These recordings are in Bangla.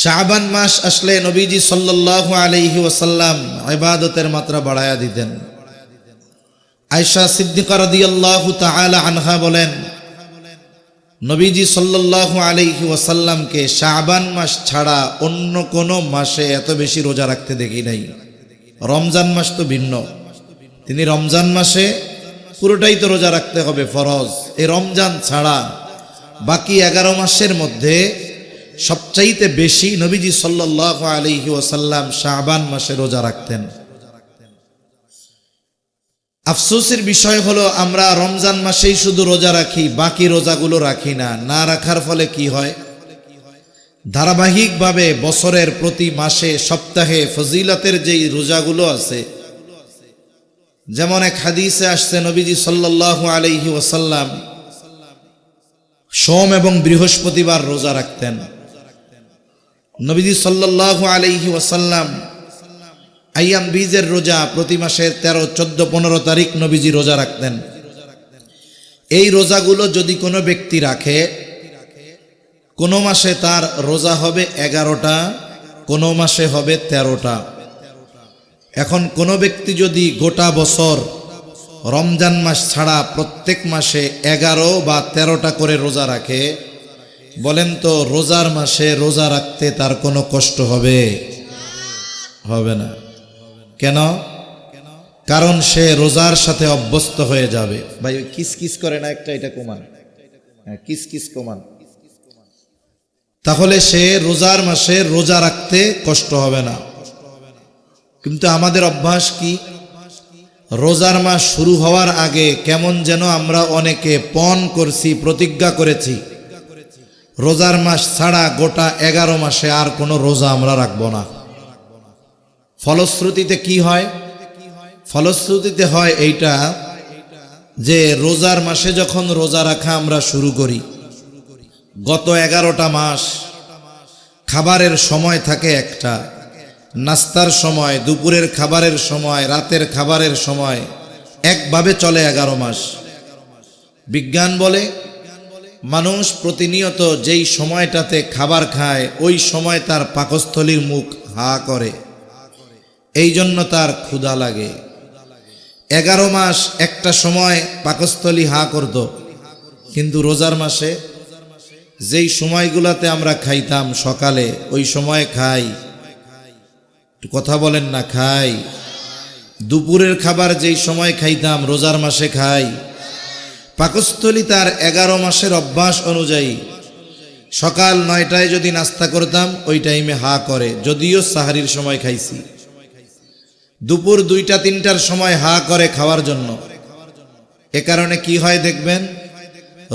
শাবান মাস আসলে নবীজি সাল্লাল্লাহু আলাইহি ওয়াসাল্লাম ইবাদতের মাত্রা বাড়ায়া দিতেন। আয়েশা সিদ্দিকা রাদিয়াল্লাহু তাআলা আনহা বলেন, নবীজি সাল্লাল্লাহু আলাইহি ওয়াসাল্লামকে শাবান মাস ছাড়া অন্য কোনো মাসে এত বেশি রোজা রাখতে দেখি নাই। রমজান মাস তো ভিন্ন, তিনি রমজান মাসে পুরোটাই তো রোজা রাখতে হবে ফরজ। এই রমজান ছাড়া বাকি 11 মাসের মধ্যে সবচাইতে বেশি নবীজি সাল্লাল্লাহু আলাইহি ওয়াসাল্লাম শাবান মাসে রোজা রাখতেন। আফসোসের বিষয় হলো আমরা রমজান মাসেই শুধু রোজা রাখি, বাকি রোজাগুলো রাখি না। না রাখার ফলে কি হয়, ধারাবাহিকভাবে বছরের প্রতি মাসে সপ্তাহে ফজিলতের যেই রোজাগুলো আছে, যেমন এক হাদিসে আসছে নবীজি সাল্লাল্লাহু আলাইহি ওয়াসাল্লাম সোম এবং বৃহস্পতিবার রোজা রাখতেন। নবীজি সাল্লাল্লাহু আলাইহি ওয়াসাল্লাম আইয়াম বীজের রোজা প্রতি মাসের 13, 14, 15 তারিখ নবীজি রোজা রাখতেন। এই রোজাগুলো যদি কোনো ব্যক্তি রাখে, কোনো মাসে তার রোজা হবে 11টা, কোনো মাসে হবে 13টা। এখন কোনো ব্যক্তি যদি গোটা বছর রমজান মাস ছাড়া প্রত্যেক মাসে 11 বা 13টা করে রোজা রাখে, বলেন তো রোজার মাসে রোজা রাখতে তার কোনো কষ্ট হবে? হবে না। কেন? কারণ সে রোজার সাথে অভ্যস্ত হয়ে যাবে। ভাই ওই কিস কিস করে না একটা, এটা কমান, কিস কিস কমান। তাহলে সে রোজার মাসে রোজা রাখতে কষ্ট হবে না। কিন্তু আমাদের অভ্যাস কি, রোজার মাস শুরু হওয়ার আগে কেমন যেন আমরা অনেকে পণ করছি, প্রতিজ্ঞা করেছি রোজার মাস ছাড়া গোটা 11 মাসে আর কোনো রোজা আমরা রাখবো না। ফলশ্রুতিতে কি হয়? ফলশ্রুতিতে হয় এইটা যে রোজার মাসে যখন রোজা রাখা আমরা শুরু করি, গত 11টা মাস খাবারের সময় থাকে একটা, নাস্তার সময়, দুপুরের খাবারের সময়, রাতের খাবারের সময়, একভাবে চলে 11 মাস। বিজ্ঞান বলে মানুষ প্রতিনিয়ত যেই সময়টাতে খাবার খায় ওই সময় তার পাকস্থলীর মুখ হা করে, এই জন্য তার ক্ষুধা লাগে। 11 মাস একটা সময় পাকস্থলী হা করত, কিন্তু রোজার মাসে যেই সময়গুলোতে আমরা খাইতাম সকালে, ওই সময় খাই, কথা বলেন না, খাই। দুপুরের খাবার যেই সময় খাইতাম রোজার মাসে খাই। পাকস্থলী তার 11 মাসের অভ্যাস অনুযায়ী সকাল 9টায় যদি নাস্তা করতাম ওই টাইমে হা করে, যদিও সাহারির সময় খাইছি। দুপুর 2টা 3টার সময় হা করে খাওয়ার জন্য। এ কারণে কি হয় দেখবেন,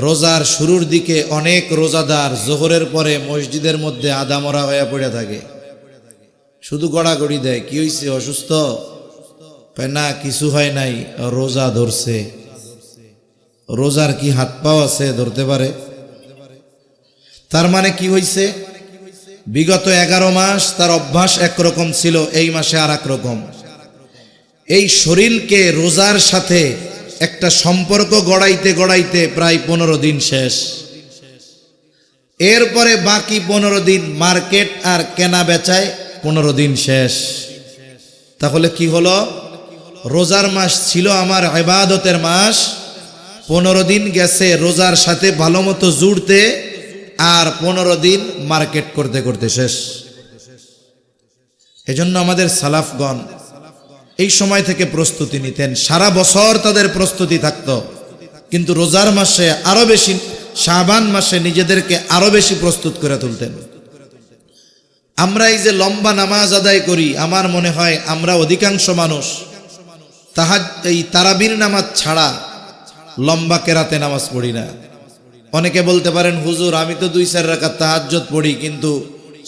রোজার শুরুর দিকে অনেক রোজাদার জোহরের পরে মসজিদের মধ্যে আদামরা হয়ে পড়ে থাকে, শুধু গড়াগড়ি দেয়। কি হয়েছে, অসুস্থ? না, কিছু হয় নাই, রোজা ধরছে। রোজার কি হাত পাও আছে ধরতে পারে? তার মানে কি হয়েছে, বিগত 11 মাস তার অভ্যাস একরকম ছিল, এই মাসে আর এক রকম। এই শরীরকে রোজার সাথে একটা সম্পর্ক গড়াইতে গড়াইতে প্রায় 15 দিন শেষ। এরপরে বাকি 15 দিন মার্কেট আর কেনা বেচায় 15 দিন শেষ। তাহলে কি হলো, রোজার মাস ছিল আমার ইবাদতের মাস, 15 দিন গেছে রোজার সাথে ভালো মতো জুড়তে, আর 15 দিন মার্কেট করতে করতে শেষ। এজন্য আমাদের সালাফগণ এই সময় থেকে প্রস্তুতি নিতেন, সারা বছর তাদের প্রস্তুতি থাকতো, কিন্তু রোজার মাসে আরো বেশি, শাবান মাসে নিজেদেরকে আরো বেশি প্রস্তুত করে তুলতেন। আমরা এই যে লম্বা নামাজ আদায় করি, আমার মনে হয় আমরা অধিকাংশ মানুষ এই তারাবির নামাজ ছাড়া লম্বা কেরাতে নামাজ পড়ি না। অনেকে বলতে পারেন, হুজুর আমি তো 2-4 রাকাত তাহাজ্জুদ পড়ি, কিন্তু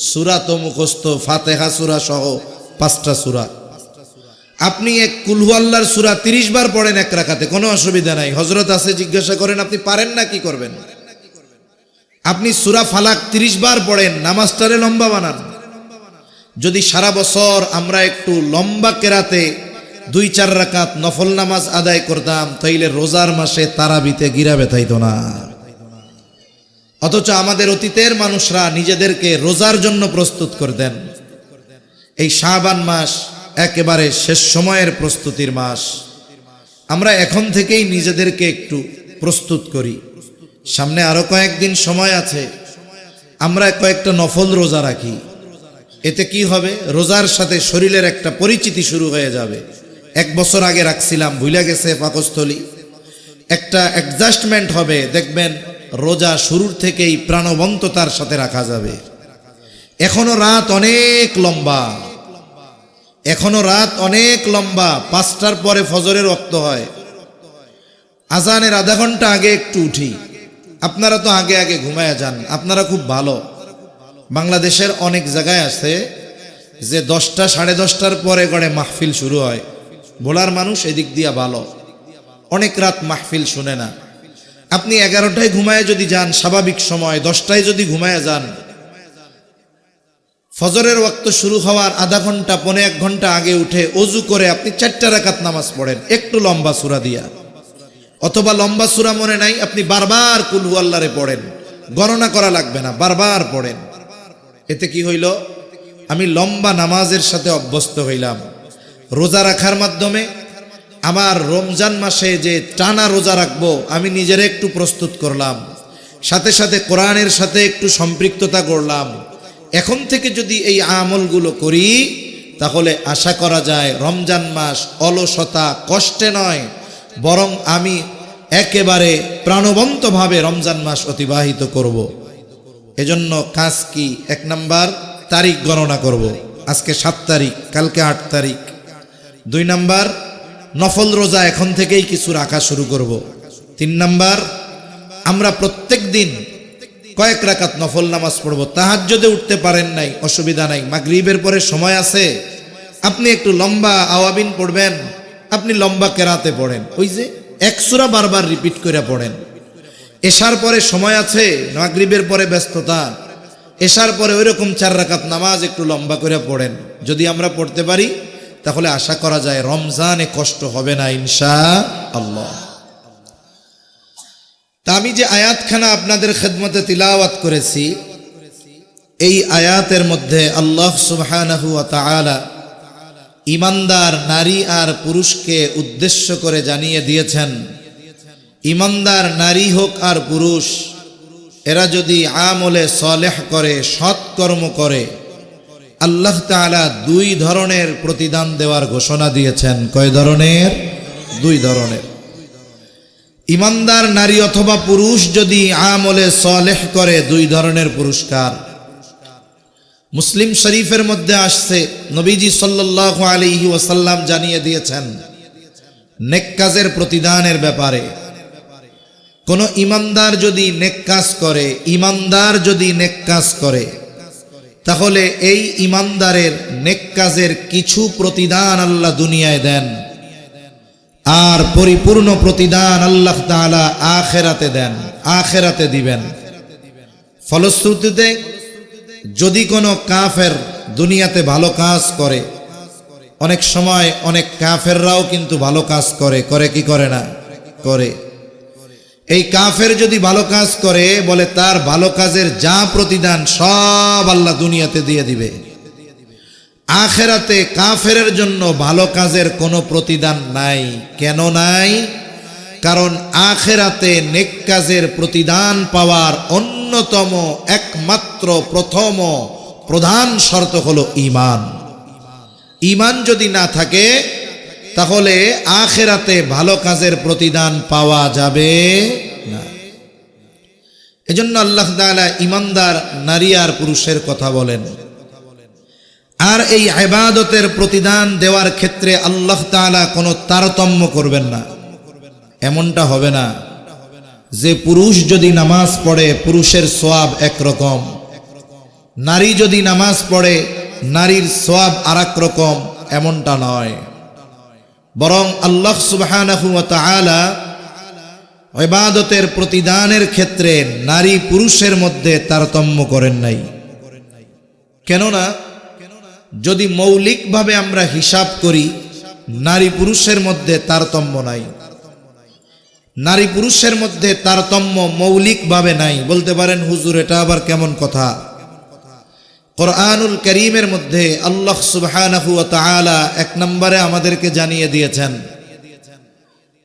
সূরা তো মুখস্থ, ফাতিহা সূরা সহ 5টা সূরা। আপনি এক কুল হু আল্লাহর সূরা 30 বার পড়েন এক রাকাতে, কোনো অসুবিধা নাই। হযরত আছে, জিজ্ঞাসা করেন আপনি পারেন না, কি করবেন? আপনি সূরা ফালাক 30 বার পড়েন, নামাজটারে লম্বা বানান। যদি সারা বছর আমরা একটু লম্বা কেরাতে 2-4 রাকাত নফল নামাজ আদায় করতাম, তাইলে রোজার মাসে তারাবিতে গিরা ব্যথাইতো না। অথচ আমাদের অতীতের মানুষরা নিজেদেরকে রোজার জন্য প্রস্তুত করতেন। এই শাবান মাস একেবারে শেষ সময়ের প্রস্তুতির মাস। আমরা এখন থেকেই নিজেদেরকে একটু প্রস্তুত করি। সামনে আরো কয়েকদিন সময় আছে, আমরা কয়েকটা নফল রোজা রাখি। এতে কি হবে? রোজার সাথে শরীরের একটা পরিচিতি শুরু হয়ে যাবে। 1 বছর আগে রাখছিলাম, ভুলে গেছে পাকস্থলী, একটা অ্যাডজাস্টমেন্ট হবে। দেখবেন রোজা শুরুর থেকেই প্রাণবন্ততার সাথে রাখা যাবে। এখনো রাত অনেক লম্বা, এখনো রাত অনেক লম্বা। 5টার পরে ফজরের ওয়াক্ত হয়, আজানের আধা ঘন্টা আগে একটু উঠি। আপনারা তো আগে আগে ঘুমায়া যান, আপনারা খুব ভালো। বাংলাদেশের অনেক জায়গায় আছে যে 10টা সাড়ে 10টার পরে গড়ে মাহফিল শুরু হয়। ভোলার মানুষ এদিক দিয়া ভালো, অনেক রাত মাহফিল শুনে না। আপনি 11টায় ঘুমায় যদি যান, স্বাভাবিক সময় 10টায় যদি ঘুমায় যান, ফজরের ওয়াক্ত শুরু হওয়ার আধা ঘন্টা পৌনে 1 ঘন্টা আগে উঠে অজু করে আপনি 4টা রাকাত নামাজ পড়েন, একটু লম্বা সূরা দিয়া, অথবা লম্বা সূরা মনে নাই, আপনি বারবার কুল হু আল্লাহরে পড়েন, গণনা করা লাগবে না, বারবার পড়েন। এতে কি হইল? আমি লম্বা নামাজের সাথে অভ্যস্ত হইলাম। রোজা রাখার মাধ্যমে আমার রমজান মাসে যে টানা রোজা রাখবো, আমি নিজের একটু প্রস্তুত করলাম, সাথে সাথে কোরআনের সাথে একটু সম্পৃক্ততা করলাম। এখন থেকে যদি এই আমলগুলো করি, তাহলে আশা করা যায় রমজান মাস অলসতা কষ্টে নয়, বরং আমি একেবারে প্রাণবন্তভাবে রমজান মাস অতিবাহিত করব। এজন্য কাজ কি? 1 নাম্বার, তারিখ গণনা করব। আজকে 7 তারিখ, কালকে 8 তারিখ। 2 নাম্বার, নফল রোজা এখন থেকেই কিছু রাখা শুরু করব। 3 নাম্বার, আমরা প্রত্যেক দিন কয়েক রাকাত নফল নামাজ পড়ব। তাহাজ্জুদে উঠতে পারেন নাই, অসুবিধা নাই, মাগরিবের পরে সময় আছে, আপনি একটু লম্বা আওয়াবিন পড়বেন, আপনি লম্বা কেরাতে পড়েন, ওই যে 1 সূরা বারবার রিপিট করে পড়েন। এশার পরে সময় আছে, মাগরিবের পরে ব্যস্ততা, এশার পরে ওইরকম 4 রাকাত নামাজ একটু লম্বা করে পড়েন। যদি আমরা পড়তে পারি, তাহলে আশা করা যায় রমজানে কষ্ট হবে না ইনশাআল্লাহ। তা আমি যে আয়াতখানা আপনাদের খেদমতে তিলাওয়াত করেছি, এই আয়াতের মধ্যে আল্লাহ সুবহানাহু ওয়া তাআলা ঈমানদার নারী আর পুরুষকে উদ্দেশ্য করে জানিয়ে দিয়েছেন, ঈমানদার নারী হোক আর পুরুষ, এরা যদি আমলে সালেহ করে, সৎকর্ম করে, আল্লাহ তাআলা 2 ধরনের প্রতিদান দেওয়ার ঘোষণা দিয়েছেন। কয় ধরনের? 2 ধরনের। ঈমানদার নারী অথবা পুরুষ যদি আমলে সালেহ করে, 2 ধরনের পুরস্কার। মুসলিম শরীফের মধ্যে আসছে, নবীজি সাল্লাল্লাহু আলাইহি ওয়াসাল্লাম জানিয়ে দিয়েছেন নেক কাজের প্রতিদানের ব্যাপারে। কোন ঈমানদার যদি নেক কাজ করে, ঈমানদার যদি নেক কাজ করে, তাহলে এই ঈমানদারের নেক কাজের কিছু প্রতিদান আল্লাহ দুনিয়ায় দেন, আর পরিপূর্ণ প্রতিদান আল্লাহ তাআলা আখিরাতে দেন, আখিরাতে দিবেন। ফলশ্রুতিতে যদি কোনো কাফের দুনিয়াতে ভালো কাজ করে, অনেক সময় অনেক কাফেররাও কিন্তু ভালো কাজ করে, করে কি করে না? করে। এই কাফের যদি ভালো কাজ করে, বলে তার ভালো কাজের যা প্রতিদান সব আল্লাহ দুনিয়াতে দিয়ে দিবে। আখিরাতে কাফেরের জন্য ভালো কাজের কোনো প্রতিদান নাই। কেন নাই? কারণ আখিরাতে নেক কাজের প্রতিদান পাওয়ার অন্যতম, একমাত্র, প্রথম, প্রধান শর্ত হলো ঈমান। ঈমান যদি না থাকে, তাহলে আখিরাতে ভালো কাজের প্রতিদান পাওয়া যাবে না। এজন্য আল্লাহ তাআলা ঈমানদার নারী আর পুরুষের কথা বলেন। আর এই ইবাদতের প্রতিদান দেওয়ার ক্ষেত্রে আল্লাহ তাআলা কোনো তারতম্য করবেন না। এমনটা হবে না যে পুরুষ যদি নামাজ পড়ে, পুরুষের সওয়াব একরকম, নারী যদি নামাজ পড়ে, নারীর সওয়াব আরেক রকম, এমনটা নয়। বরং আল্লাহ সুবহানাহু ওয়া তাআলা ইবাদতের প্রতিদানের ক্ষেত্রে নারী পুরুষের মধ্যে তারতম্য করেন নাই। কেননা যদি মৌলিকভাবে আমরা হিসাব করি, নারী পুরুষের মধ্যে তারতম্য নাই। নারী পুরুষের মধ্যে তারতম্য মৌলিকভাবে নাই। বলতে পারেন হুজুর এটা আবার কেমন কথা? কোরআনুল কারীমের মধ্যে আল্লাহ সুবহানাহু ওয়া তাআলা এক নম্বরে আমাদেরকে জানিয়ে দিয়েছেন।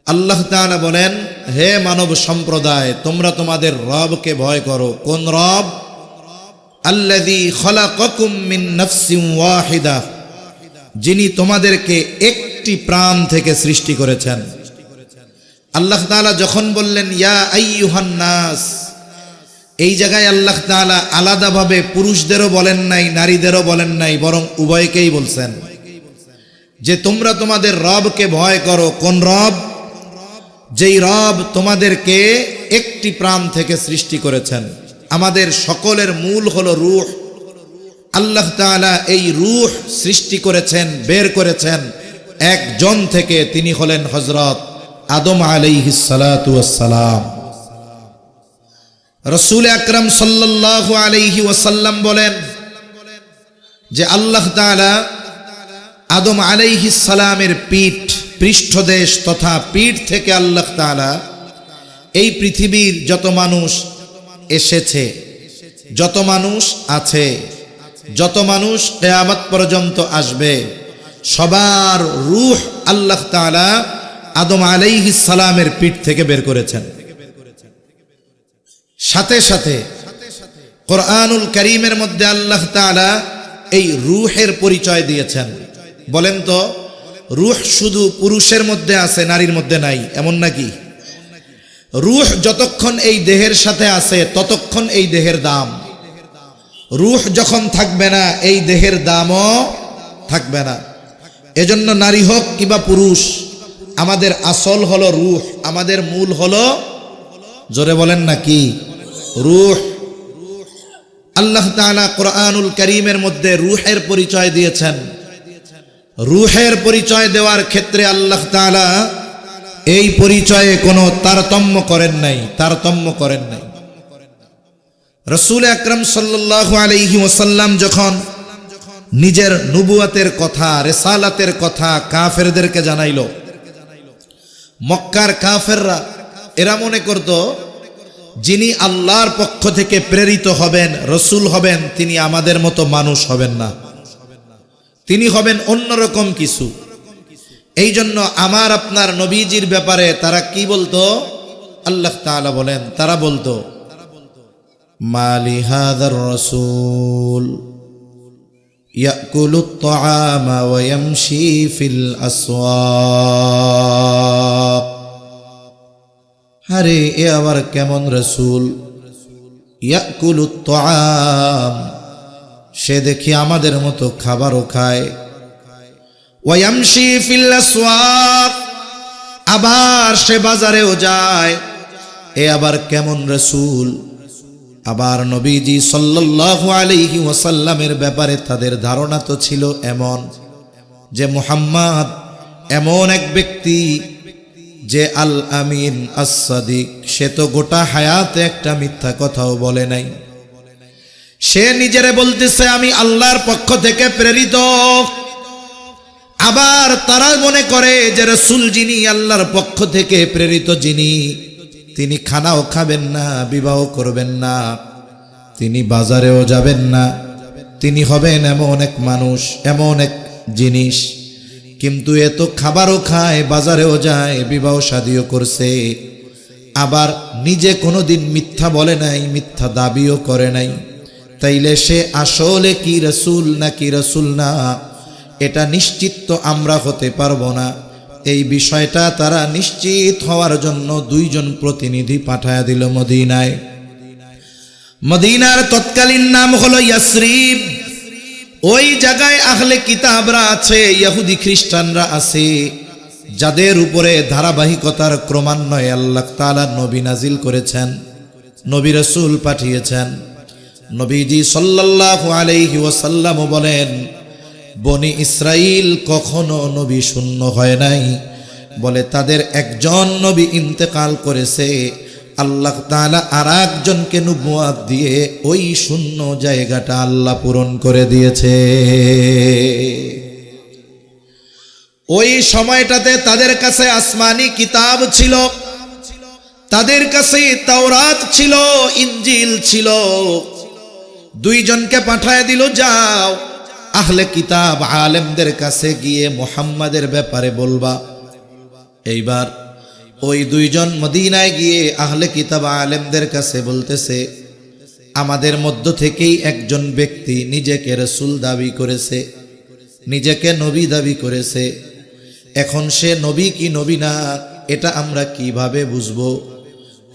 আল্লাহ তাআলা বলেন, হে মানব সম্প্রদায়, তোমরা তোমাদের রবকে ভয় করো। কোন রব? আল্লাযী খালাকাকুম মিন নাফসিন ওয়াহিদা, যিনি তোমাদেরকে একটি প্রাণ থেকে সৃষ্টি করেছেন। আল্লাহ তাআলা যখন বললেন ইয়া আইয়ুহান নাস, এই জায়গায় আল্লাহ তাআলা আলাদাভাবে পুরুষদেরও বলেন নাই, নারীদেরও বলেন নাই, বরং উভয়কেই বলছেন যে তোমরা তোমাদের রবকে ভয় করো। কোন রব? যেই রব তোমাদেরকে একটি প্রাণ থেকে সৃষ্টি করেছেন। আমাদের সকলের মূল হলো রূহ। আল্লাহ তাআলা এই রূহ সৃষ্টি করেছেন, বের করেছেন একজন থেকে, তিনি হলেন হযরত আদম আলাইহিস সালাতু ওয়াস সালাম। রাসূল আকরাম সাল্লাল্লাহু আলাইহি ওয়াসাল্লাম বলেন যে আল্লাহ তাআলা আদম আলাইহিস সালামের পৃষ্ঠদেশ তথা পিঠ থেকে আল্লাহ তাআলা এই পৃথিবীর যত মানুষ এসেছে, যত মানুষ আছে, যত মানুষ কিয়ামত পর্যন্ত আসবে, সবার রূহ আল্লাহ তাআলা আদম আলাইহিস সালামের পিঠ থেকে বের করেছেন। সাথে সাথে কোরআনুল কারীমের মধ্যে আল্লাহ তাআলা এই রূহের পরিচয় দিয়েছেন। বলেন তো, রূহ শুধু পুরুষের মধ্যে আছে, নারীর মধ্যে নাই, এমন নাকি? রূহ যতক্ষণ এই দেহের সাথে আছে ততক্ষণ এই দেহের দাম। রূহ যখন থাকবে না, এই দেহের দামও থাকবে না। এজন্য নারী হোক কিংবা পুরুষ, আমাদের আসল হলো রূহ, আমাদের মূল হলো, জোরে বলেন না কি? রূহ। আল্লাহ তাআলা কোরআনুল কারীমের মধ্যে রূহের পরিচয় দিয়েছেন। রূহের পরিচয় দেওয়ার ক্ষেত্রে আল্লাহ তাআলা এই পরিচয়ে কোনো তারতম্য করেন নাই, তারতম্য করেন নাই। রাসূল আকরাম সাল্লাল্লাহু আলাইহি ওয়াসাল্লাম যখন নিজের নবুয়তের কথা, রিসালাতের কথা কাফেরদেরকে জানাইলো, মক্কার কাফেররা এরা মনে করত যিনি আল্লাহর পক্ষ থেকে প্রেরিত হবেন, রসুল হবেন, তিনি আমাদের মতো মানুষ হবেন না, তিনি হবেন অন্যরকম কিছু। এই জন্য আমার আপনার নবীজির ব্যাপারে তারা কি বলতো? আল্লাহ তাআলা বলেন, তারা বলতো মালি হাযার রাসূল ইয়াকুলুত তাআমা ওয়া ইয়ামশি ফিল আসওয়াক। আরে এ আবার কেমন রাসূল? ইয়াকুলুত তাআম, সে দেখি আমাদের মতো খাবারও খায়, ওয়া ইয়ামশি ফিল আসওয়াক, আবার সে বাজারেও যায়। এ আবার কেমন রাসূল? আবার নবীজি সাল্লাল্লাহু আলাইহি ওয়াসাল্লামের ব্যাপারে তাদের ধারণা তো ছিল এমন যে মুহাম্মদ এমন এক ব্যক্তি যে আল আমিন আস-সাদিক, সে তো গোটা হায়াতে একটা মিথ্যা কথাও বলে নাই। সে নিজেরে বলতেছে আমি আল্লাহর পক্ষ থেকে প্রেরিত। আবার তারা মনে করে যে রাসূল যিনি আল্লাহর পক্ষ থেকে প্রেরিত, যিনি, তিনি খানাও খাবেন না, বিবাহ করবেন না, তিনি বাজারেও যাবেন না, তিনি হবেন এমন এক মানুষ, এমন এক জিনিস। কিন্তু এ তো খাবারও খায়, বাজারেও যায়, বিবাহ শাদীও করছে, আবার নিজে কোনোদিন মিথ্যা বলে নাই, মিথ্যা দাবিও করে নাই। তাইলে সে আসলে কি রাসূল নাকি রাসূল না, এটা নিশ্চিত তো আমরা হতে পারবো না। এই বিষয়টা তারা নিশ্চিত হওয়ার জন্য দুইজন প্রতিনিধি পাঠায়া দিল মদিনায়। মদিনার তৎকালীন নাম হলো ইয়াসরিব। ওই জায়গায় আহলে কিতাবরা আছে, ইহুদি খ্রিস্টানরা আছে, যাদের উপরে ধারাবাহিকতার ক্রমান্বয়ে আল্লাহ তাআলা নবী নাজিল করেছেন, নবী রাসূল পাঠিয়েছেন। নবীজি সাল্লাল্লাহু আলাইহি ওয়াসাল্লাম বলেন, বনি ইসরাইল কখনো নবী শূন্য হয় নাই। বলে তাদের একজন নবী ইন্তেকাল করেছে, আল্লাহ তাআলা আরেকজনকে নবুয়ত দিয়ে ওই শূন্য জায়গাটা আল্লাহ পূরণ করে দিয়েছে। ওই সময়টাতে তাদের কাছে আসমানি কিতাব ছিল, তাদের কাছে তাওরাত ছিল, ইনজিল ছিল। দুইজনকে পাঠায় দিল, যাও আহলে কিতাব আলেমদের কাছে গিয়ে মুহাম্মাদের ব্যাপারে বলবা। এইবার ওই দুইজন মদিনায় গিয়ে আহলে কিতাব আলেমদের কাছে বলতেছে, আমাদের মধ্য থেকেই একজন ব্যক্তি নিজেকে রাসূল দাবি করেছে, নিজেকে নবী দাবি করেছে। এখন সে নবী কি নবী না, এটা আমরা কিভাবে বুঝবো?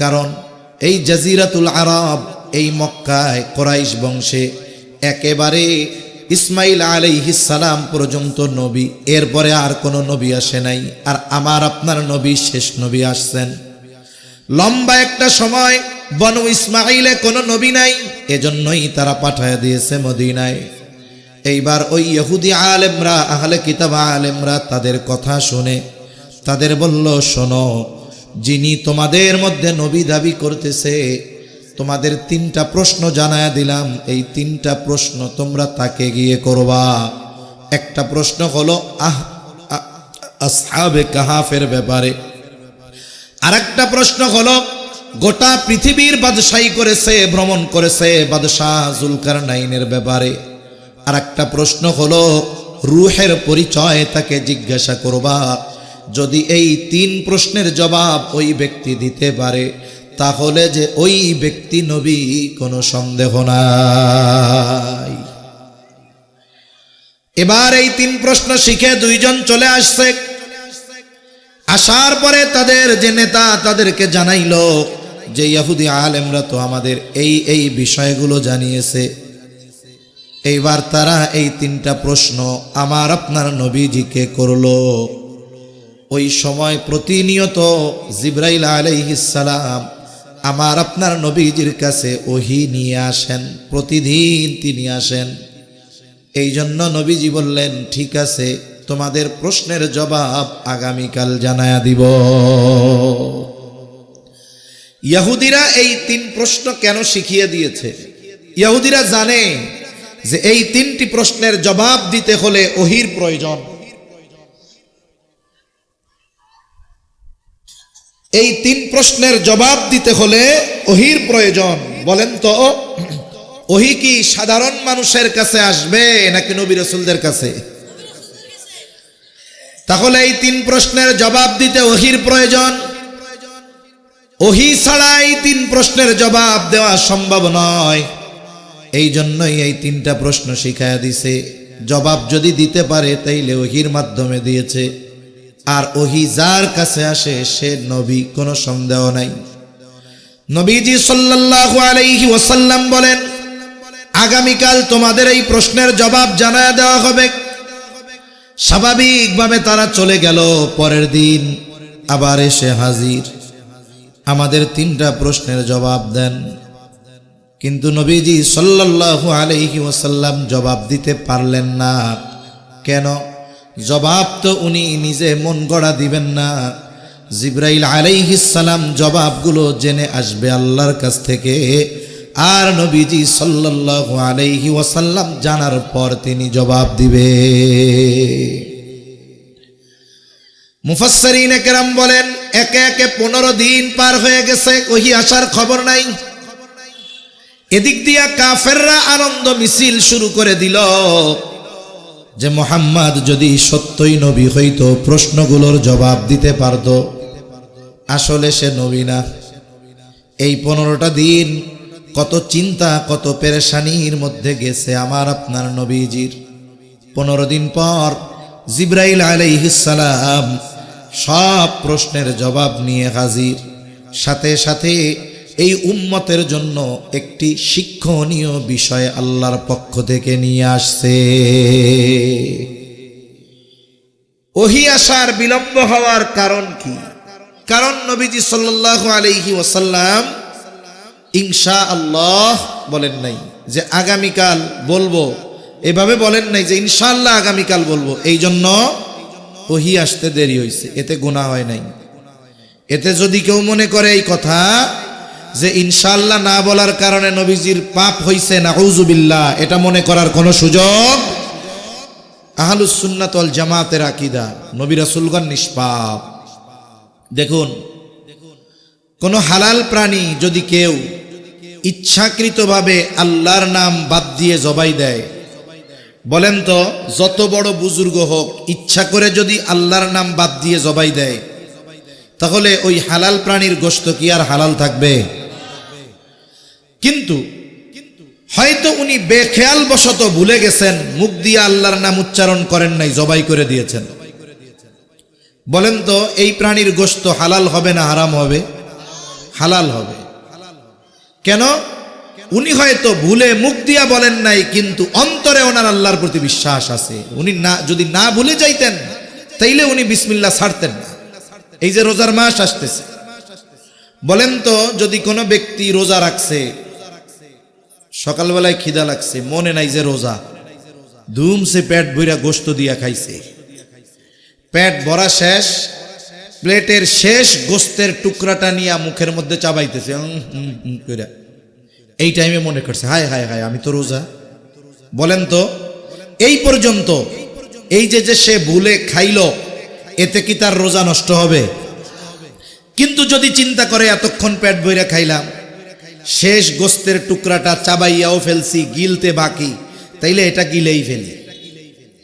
কারণ এই জাজিরাতুল আরব, এই মক্কায় কুরাইশ বংশে একেবারে ইসমাইল আলাইহিস সালাম পর্যন্ত নবী, এরপরে আর কোনো নবী আসে নাই। আর আমার আপনার নবী শেষ নবী আসছেন। লম্বা একটা সময় বনু ইসমাইলে কোনো নবী নাই, এজন্যই তারা পাঠায় দিয়েছে মদিনায়। এইবার ওই ইহুদি আলেমরা, আহলে কিতাব আলেমরা তাদের কথা শুনে তাদের বলল, শোনো, যিনি তোমাদের মধ্যে নবী দাবি করতেছে, তোমাদের 3টা প্রশ্ন জানায়া দিলাম। এই 3টা প্রশ্ন তোমরা তাকে গিয়ে করবা। একটা প্রশ্ন হলো আসহাবে কাহাফের ব্যাপারে, আরেকটা প্রশ্ন হলো গোটা পৃথিবীর বাদশাহী করেছে, ভ্রমণ করেছে বাদশাহ জুলকারনাইনের ব্যাপারে, আরেকটা প্রশ্ন হলো রূহের পরিচয়, তাকে জিজ্ঞাসা করবা। যদি এই 3 প্রশ্নের জবাব ওই ব্যক্তি দিতে পারে, তাহলে যে ওই ব্যক্তি নবী কোনো সন্দেহ নাই। এবার এই 3 প্রশ্ন শিখে দুইজন চলে আসছে। আসার পরে তাদের যে নেতা তাদেরকে জানাইলো যে ইহুদি আলেমরা তো আমাদের এই বিষয়গুলো জানিয়েছে। এইবার তারা এই 3টা প্রশ্ন আমার আপনার নবীজিকে করলো। ওই সময় প্রতিনিয়ত জিবরাইল আলাইহিস সালাম আমার আপনার নবীজির কাছে ওহী নিয়ে আসেন, প্রতিদিন তিনি আসেন। এই জন্য নবীজি বললেন, ঠিক আছে, তোমাদের প্রশ্নের জবাব আগামীকাল জানায়া দিব। ইহুদিরা এই 3 প্রশ্ন কেন শিখিয়ে দিয়েছে? ইহুদিরা জানে যে এই 3টি প্রশ্নের জবাব দিতে হলে ওহীর প্রয়োজন। এই 3 প্রশ্নের জবাব দিতে হলে ওহীর প্রয়োজন। বলেন তো, ওহী কি সাধারণ মানুষের কাছে আসবে নাকি নবী রাসূলদের কাছে? তাহলে এই 3 প্রশ্নের জবাব দিতে ওহীর প্রয়োজন। ওহী ছাড়া এই 3 প্রশ্নের জবাব দেওয়া সম্ভব নয়। এই জন্যই এই 3টা প্রশ্ন শিখায়া দিছে। জবাব যদি দিতে পারে তাইলে ওহীর মাধ্যমে দিয়েছে। আর ওহী যার কাছে আসে সে নবী, কোনো সন্দেহ নাই। নবীজি সাল্লাল্লাহু আলাইহি ওয়াসাল্লাম বলেন, আগামীকাল তোমাদের এই প্রশ্নের জবাব জানায়া দেওয়া হবে। স্বাভাবিকভাবে তারা চলে গেল। পরের দিন আবার এসে হাজির, আমাদের 3টা প্রশ্নের জবাব দেন। কিন্তু নবীজি সাল্লাল্লাহু আলাইহি ওয়াসাল্লাম জবাব দিতে পারলেন না। কেন? জবাব তো উনি নিজে মন গড়া দিবেন না। জিবরাইল আলাইহিস সালাম জবাবগুলো জেনে আসবে আল্লাহর কাছ থেকে, আর নবীজি সাল্লাল্লাহু আলাইহি ওয়াসাল্লাম জানার পর তিনি জবাব দিবে। মুফাসসিরিনে কেরাম বলেন, একে একে 15 দিন পার হয়ে গেছে, ওহী আসার খবর নাই। এদিক দিয়া কাফেররা আনন্দ মিছিল শুরু করে দিল যে মুহাম্মদ যদি সত্যই নবী হইতো, প্রশ্নগুলোর জবাব দিতে পারত। আসলে সে নবী না। এই 15টা দিন কত চিন্তা, কত পেরেশানির মধ্যে গেছে আমার আপনার নবীজির। 15 দিন পর জিবরাইল আলাইহিস সালাম সব প্রশ্নের জবাব নিয়ে হাজির। সাথে সাথে এই উম্মতের জন্য একটি শিক্ষণীয় বিষয় আল্লাহর পক্ষ থেকে নিয়ে আসছে। ওহী আসার বিলম্ব হওয়ার কারণ কি? কারণ নবীজি সাল্লাল্লাহু আলাইহি ওয়াসাল্লাম ইনশাআল্লাহ বলেন নাই যে আগামীকাল বলবো, এভাবে বলেন নাই যে ইনশাআল্লাহ আগামীকাল বলবো। এই জন্য ওহী আসতে দেরি হয়েছে, এতে গুনাহ হয় নাই। এতে যদি কেউ মনে করে এই কথা যে ইনশাআল্লাহ না বলার কারণে নবীজির পাপ হইছে, নাউযুবিল্লাহ, এটা মনে করার কোনো সুযোগ। আহলুস সুন্নাত ওয়াল জামাতের আকীদা, নবী রাসূলগণ নিষ্পাপ। দেখুন, কোনো হালাল প্রাণী যদি কেউ ইচ্ছাকৃতভাবে আল্লাহর নাম বাদ দিয়ে জবাই দেয়, বলেন তো যত বড় বুজুর্গ হোক ইচ্ছা করে যদি আল্লাহর নাম বাদ দিয়ে জবাই দেয়, তাহলে ওই হালাল প্রাণীর গোশত কি আর হালাল থাকবে? কিন্তু হয়তো উনি বেখেয়াল বশত ভুলে গেছেন, মুখ দিয়ে আল্লাহর নাম উচ্চারণ করেন নাই, জবাই করে দিয়েছেন। বলেন তো এই প্রাণীর গোশত হালাল হবে না হারাম হবে? হালাল হবে। কেন? উনি হয়তো ভুলে মুখ দিয়া বলেন নাই, কিন্তু অন্তরে ওনার আল্লাহর প্রতি বিশ্বাস আছে। উনি যদি না ভুলে যাইতেন তাইলে উনি বিসমিল্লাহ ছাড়তেন না। এই যে রোজার মাস আসতেছে, বলেন তো যদি কোনো ব্যক্তি রোজা রাখছে, সকালবেলায় খিদা লাগছে, মনে নাই যে রোজা, ধুমসে পেট ভইরা গোশত দিয়া খাইছে, পেট ভরা শেষ, প্লেটের শেষ গোস্তের টুকরাটা নিয়ে মুখের মধ্যে চাবাইতেছে, এই টাইমে মনে করছে হায় হায় হায় আমি তো রোজা। বলেন তো এই পর্যন্ত এই যে সে ভুলে খাইল, এতে কি তার রোজা নষ্ট হবে? কিন্তু যদি চিন্তা করে এতক্ষণ পেট ভইরা খাইলাম, শেষ গোস্তের টুকরাটা চাবাইয়াও ফেলছি, গিলতে বাকি, তাইলে এটা গিলেই ফেলি।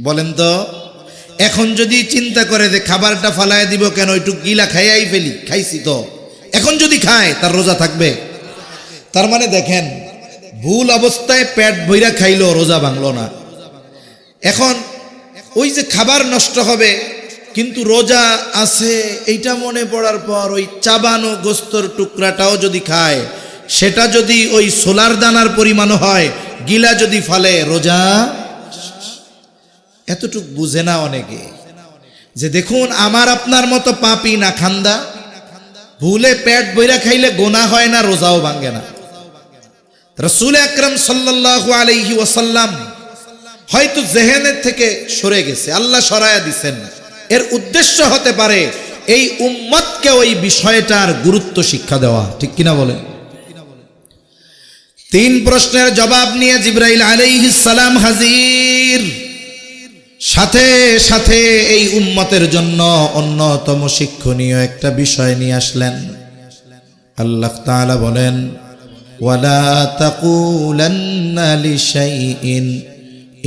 বলেন তো এখন যদি চিন্তা করে যে খাবারটা ফালায় দিব কেন, একটু গিলা খাইয়াই ফেলি, খাইছি তো, এখন যদি খায় তার রোজা থাকবে? তার মানে দেখেন ভুল অবস্থায় পেট ভইরা খাইলো, রোজা ভাঙলো না। এখন ওই যে খাবার নষ্ট হবে কিন্তু রোজা আছে এইটা মনে পড়ার পর ওই চাবানো গোস্তর টুকরাটাও যদি খায়, সেটা যদি ওই সোলার দানার পরিমাণ হয়, গিলা যদি ফালে, রোজা। এতটুক বুঝে না অনেকে, যে দেখুন আমার আপনার মতো পাপী না খান্দা, ভুলে পেট বইরা খাইলে গোনা হয় না, রোজাও ভাঙে না। রাসূল আকরাম সাল্লাল্লাহু আলাইহি ওয়াসাল্লাম হয়তো জেহেনের থেকে সরে গেছে, আল্লাহ সরায়া দিছেন। এর উদ্দেশ্য হতে পারে এই উম্মতকে ওই বিষয়টার গুরুত্ব শিক্ষা দেওয়া, ঠিক কিনা বলেন? 3 প্রশ্নের জবাব নিয়ে জিবরাইল আলাইহিস সালাম হাজির। সাথে সাথে এই উম্মতের জন্য অন্যতম শিক্ষণীয় একটা বিষয় নিয়ে আসলেন। আল্লাহ তাআলা বলেন, ওয়ালা তাকুলান্না লিশাইইন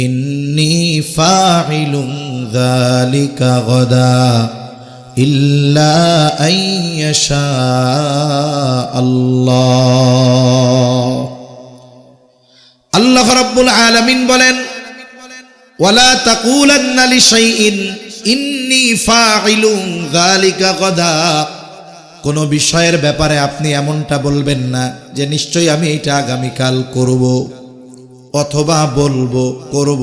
ইন্নী ফাইলুন যালিকা গাদা ইল্লা আইয়াশা আল্লাহ। আল্লাহ রাব্বুল আলামিন বলেন, ওয়ালা তাকুলান্না লিশাইইন ইন্নী ফাইলুন যালিকা গাদা। কোন বিষয়ের ব্যাপারে আপনি এমনটা বলবেন না যে নিশ্চয়ই আমি এটা আগামীকাল করব অথবা বলবো করব,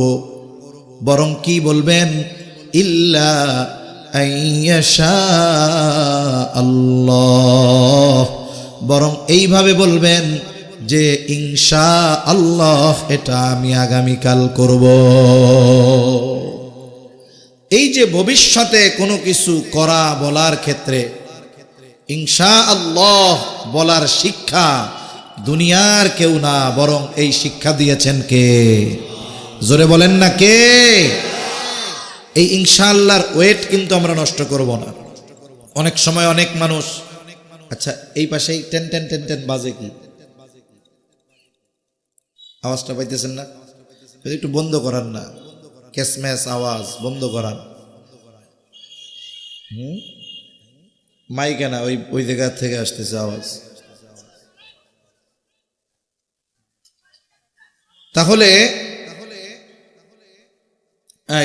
বরং কি বলবেন? ইল্লা আইয়াশা আল্লাহ, বরং এইভাবে বলবেন যে ইনশা আল্লাহ এটা আমি আগামীকাল করব। এই যে ভবিষ্যতে কোনো কিছু করা বলার ক্ষেত্রে ইনশা আল্লাহ বলার শিক্ষা দুনিয়ার কেউ না, বরং এই শিক্ষা দিয়েছেন কে? জোরে বলেন না কে? এই ইনশাআল্লাহর ওয়েট কিন্তু আমরা নষ্ট করব না। অনেক সময় অনেক মানুষ, আচ্ছা এই পাশেই টেন টেন টেন টেন বাজে কি? আওয়াজটা পাইতেছেন না? একটু বন্ধ করান না, ক্যাসম্যাস আওয়াজ বন্ধ করান। মাইকে না, ওই জায়গা থেকে আসতেছে আওয়াজ। তাহলে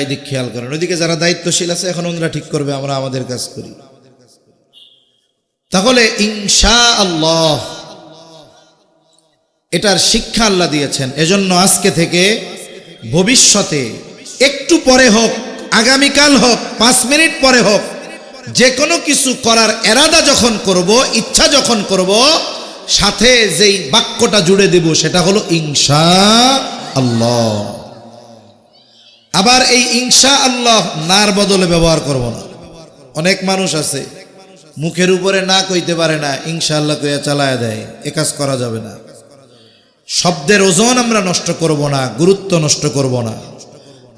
এদিক খেয়াল করেন, ওইদিকে যারা দায়িত্বশীল আছে এখন ওনারা ঠিক করবে, আমরা আমাদের কাজ করি। তাহলে ইনশাআল্লাহ এটার শিক্ষা আল্লাহ দিয়েছেন। এজন্য আজকে থেকে ভবিষ্যতে একটু পরে হোক, আগামীকাল হোক, 5 মিনিট পরে হোক, যে কোনো কিছু করার এরাদা যখন করব, ইচ্ছা যখন করব, সাথে যেই বাক্যটা জুড়ে দেব সেটা হলো ইনশাআল্লাহ। আবার এই ইনশাআল্লাহ নার বদলে ব্যবহার করব না। অনেক মানুষ আছে মুখের উপরে না কইতে পারে না, ইনশাআল্লাহ কইয়া চালায়া দেয়, এ কাজ করা যাবে না। শব্দের ওজন আমরা নষ্ট করব না, গুরুত্ব নষ্ট করব না।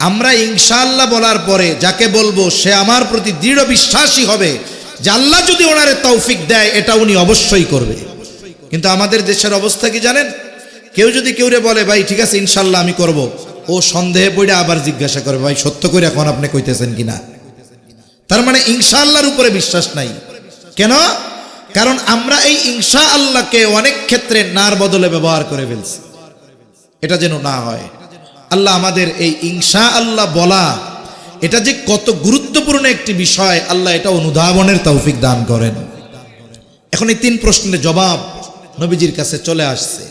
আমরা ইনশাআল্লাহ বলার পরে যাকে বলবো সে আমার প্রতি দৃঢ় বিশ্বাসী হবে যে আল্লাহ যদি ওনারে তৌফিক দেয় এটা উনি অবশ্যই করবে। কিন্তু আমাদের দেশের অবস্থা কি জানেন? কেউ যদি কেউরে বলে ভাই ঠিক আছে ইনশাল্লাহ আমি করব, ও সন্দেহে পড়ে আবার জিজ্ঞাসা করে ভাই সত্য করে এখন আপনি কইতেছেন কিনা। তার মানে ইনশাআল্লাহর উপরে বিশ্বাস নাই। কেন? কারণ আমরা এই ইনশাআল্লাহকে অনেক ক্ষেত্রে নার বদলে ব্যবহার করে ফেলছি। এটা যেন না হয়। আল্লাহ আমাদের এই ইনশাআল্লাহ বলা এটা যে কত গুরুত্বপূর্ণ একটি বিষয়, আল্লাহ এটা অনুধাবনের তৌফিক দান করেন। এখন এই 3 প্রশ্নের জবাব নবীজির কাছে চলে আসছে।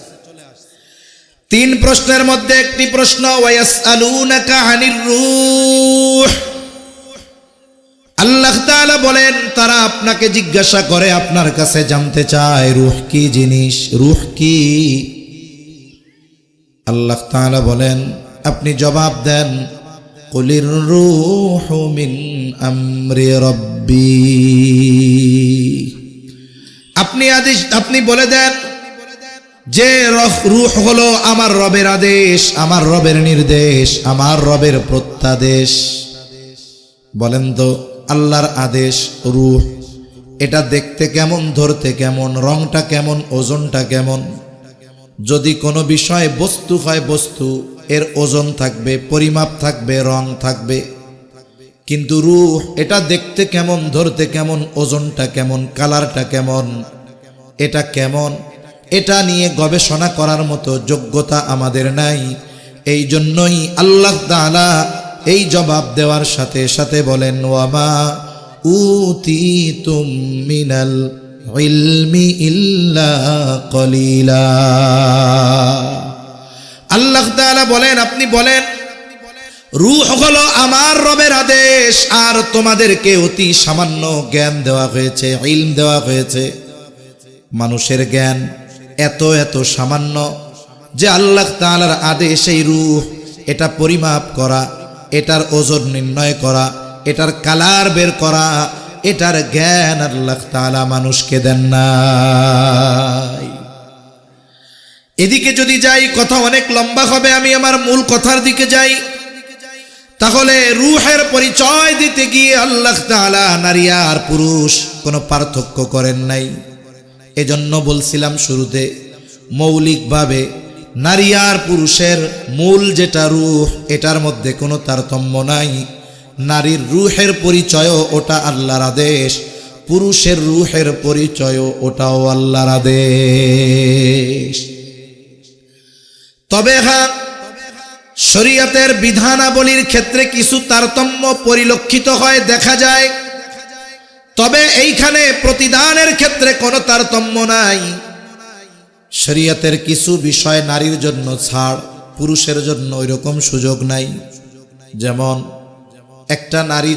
3 প্রশ্নের মধ্যে একটি প্রশ্ন, ওয়ায়াসআলুনাকা আনির রূহ। আল্লাহ তাআলা বলেন তারা আপনাকে জিজ্ঞাসা করে, আপনার কাছে জানতে চায় রূহ কি জিনিস, রূহ কি। আল্লাহ তাআলা বলেন আপনি জবাব দেন, কুলির রূহু মিন আমরি রাব্বি। আপনি বলে দেন যে রূহ হলো আমার রবের আদেশ, আমার রবের নির্দেশ, আমার রবের প্রত্যাদেশ। বলেন তো আল্লাহর আদেশ রূহ, এটা দেখতে কেমন, ধরতে কেমন, রংটা কেমন, ওজনটা কেমন? যদি কোনো বিষয় বস্তু হয়, বস্তু এর ওজন থাকবে, পরিমাপ থাকবে, রং থাকবে। কিন্তু রূহ এটা দেখতে কেমন, ধরতে কেমন, ওজনটা কেমন, কালারটা কেমন, এটা কেমন, এটা নিয়ে গবেষণা করার মতো যোগ্যতা আমাদের নাই। এই জন্যই আল্লাহ তাআলা এই জবাব দেওয়ার সাথে সাথে বলেন, ওয়ামা উতিতুম মিনাল ইলমি ইল্লা কলিলা। আল্লাহ তাআলা বলেন আপনি বলেন রূহ হলো আমার রবের আদেশ, আর তোমাদেরকে অতি সামান্য জ্ঞান দেওয়া হয়েছে, ইলম দেওয়া হয়েছে। মানুষের জ্ঞান এত এত সামান্য যে আল্লাহ তাআলার আদেশ এই রূহ এটা পরিমাপ করা, এটার ওজন নির্ণয় করা, এটার কালার বের করা, এটার জ্ঞান আল্লাহ তাআলা মানুষকে দেন নাই। এদিকে যদি যাই কথা অনেক লম্বা হবে, আমি আমার মূল কথার দিকে যাই। তাহলে রূহের পরিচয় দিতে গিয়ে আল্লাহ তাআলা নারী আর পুরুষ কোনো পার্থক্য করেন নাই। এজন্য বলছিলাম শুরুতে মৌলিকভাবে নারী আর পুরুষের মূল যেটা রূহ এটার মধ্যে কোনো তারতম্য নাই। নারীর রূহের পরিচয়ও ওটা আল্লাহর আদেশ, পুরুষের রূহের পরিচয়ও ওটাও আল্লাহর আদেশ। তবে হ্যাঁ, শরীয়তের বিধানাবলীর ক্ষেত্রে কিছু তারতম্য পরিলক্ষিত হয়, দেখা যায়। তবে এইখানে প্রতিদানের ক্ষেত্রে কোনো তারতম্য নাই। শরীয়তের কিছু বিষয় নারীর জন্য ছাড়, পুরুষের জন্য ওইরকম সুযোগ নাই। যেমন একটা নারী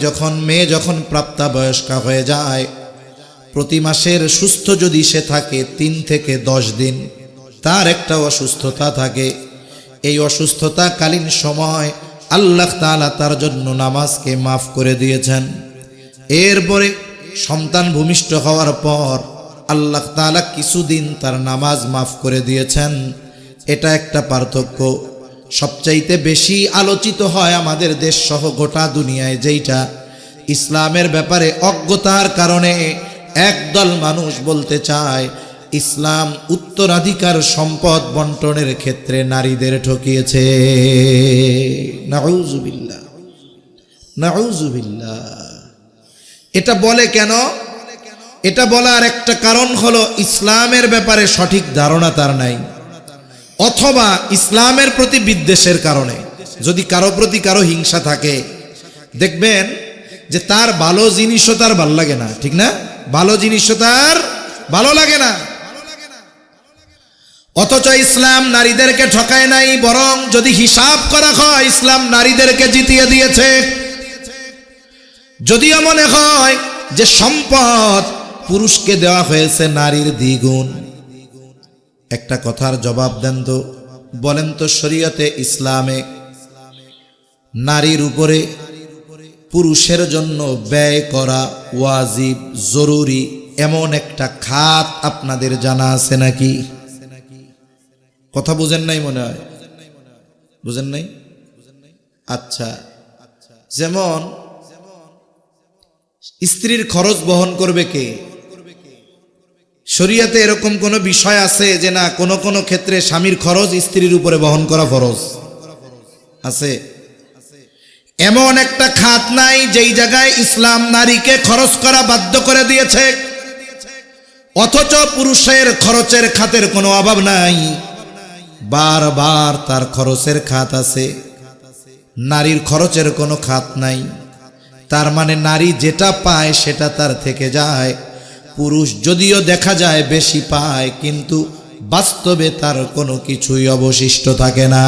মেয়ে যখন প্রাপ্তবয়স্কা হয়ে যায়, প্রতি মাসের সুস্থ যদি সে থাকে 3 থেকে 10 দিন, তার একটা অসুস্থতা থাকে। এই অসুস্থতাকালীন সময় আল্লাহ তাআলা তার জন্য নামাজকে মাফ করে দিয়েছেন। এরপরে সন্তান ভূমিষ্ঠ হওয়ার পর আল্লাহ তাআলা কিছুদিন তার নামাজ মাফ করে দিয়েছেন। এটা একটা পার্থক্য। সবচাইতে বেশি আলোচিত হয় আমাদের দেশ সহ গোটা দুনিয়ায় যেইটা, ইসলামের ব্যাপারে অজ্ঞতার কারণে একদল মানুষ বলতে চায় ইসলাম উত্তরাধিকার সম্পদ বন্টনের ক্ষেত্রে নারীদের ঠকিয়েছে। নাউযুবিল্লাহ, নাউযুবিল্লাহ। এটা বলে কেন? এটা বলার একটা কারণ হলো ইসলামের ব্যাপারে সঠিক ধারণা তার নাই, অথবা ইসলামের প্রতি বিদ্বেষের কারণে। যদি কারো প্রতি কারো হিংসা থাকে, দেখবেন যে তার ভালো জিনিসও তার ভালো লাগে না, ঠিক না? ভালো জিনিসও তার ভালো লাগে না। অথচ ইসলাম নারীদেরকে ঠকায় নাই, বরং যদি হিসাব করা হয় ইসলাম নারীদেরকে জিতিয়ে দিয়েছে। যদিও মনে হয় যে সম্পদ পুরুষকে দেওয়া হয়েছে নারীর দ্বিগুণ। একটা কথার জবাব দেন তো, বলেন তো শরীয়তে ইসলামে নারীর উপরে পুরুষের জন্য ব্যয় করা ওয়াজিব, জরুরি এমন একটা খাত আপনাদের জানা আছে নাকি? কথা বুঝেন নাই মনে হয়, বুঝেন নাই? আচ্ছা, যেমন স্ত্রীর খরচ বহন করবে কে? শরীয়তে এরকম কোনো বিষয় আছে যে না কোনো কোনো ক্ষেত্রে স্বামীর খরচ স্ত্রীর উপরে বহন করা ফরজ আছে? এমন একটা খাত নাই যেই জায়গায় ইসলাম নারীকে খরচ করা বাধ্য করে দিয়েছে, অথচ পুরুষের খরচের খাতের কোনো অভাব নাই, বারবার তার খরচের খাত আছে। নারীর খরচের কোনো খাত নাই। তার মানে নারী যেটা পায় সেটা তার থেকে যায়। পুরুষ যদিও দেখা যায় বেশি পায়, কিন্তু বাস্তবে তার কোনো কিছুই অবশিষ্ট থাকে না।